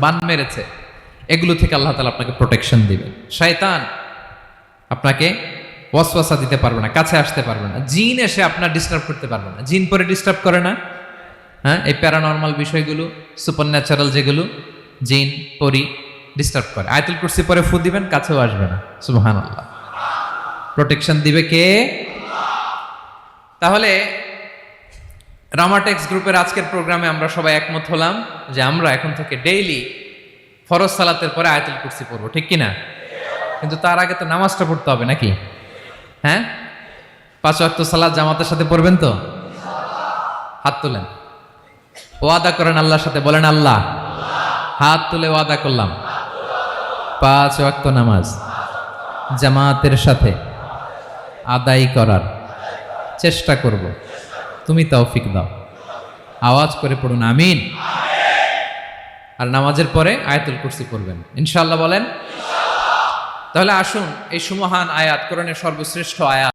বান মেরেছে, এগুলো থেকে আল্লাহ তাআলা আপনাকে প্রোটেকশন দিবেন। শয়তান আপনাকে ওয়াসওয়াসা দিতে পারবে না, কাছে আসতে পারবে না। জিন এসে আপনার ডিস্টার্ব করতে পারবে না। জিন পরে ডিস্টার্ব করে না? হ্যাঁ, এই প্যারানর্মাল বিষয়গুলো, সুপার ন্যাচারাল যেগুলো, জিন পরি ডিস্টার্ব করে। আয়াতুল কুরসি পরে ফু দিবেন, কাছেও আসবে না। সুবহানাল্লাহ। প্রোটেকশন দিবে কে? তাহলে রামাটেক্স গ্রুপের আজকের প্রোগ্রামে আমরা সবাই একমত হলাম যে আমরা এখন থেকে ডেইলি ফরজ সালাতের পরে আয়াতুল কুরসি পড়বো, ঠিক কিনা? কিন্তু তার আগে তো নামাজটা পড়তে হবে নাকি? হ্যাঁ, 5 ওয়াক্ত সালাত জামাতের সাথে পড়বেন তো? হাত তুলেন, ওয়াদা করেন আল্লাহর সাথে, বলেন আল্লাহ, হাত তুলে ওয়াদা করলাম 5 ওয়াক্ত নামাজ জামাতের সাথে আদায় করার চেষ্টা করব, তুমি তৌফিক দাও। আওয়াজ করে পড়ুন আমিন। আর নামাজের পরে আয়াতুল কুরসি পড়বেন ইনশাআল্লাহ, বলেন। তাহলে আসুন এই সুমহান আয়াত, কোরআনের সর্বশ্রেষ্ঠ আয়াত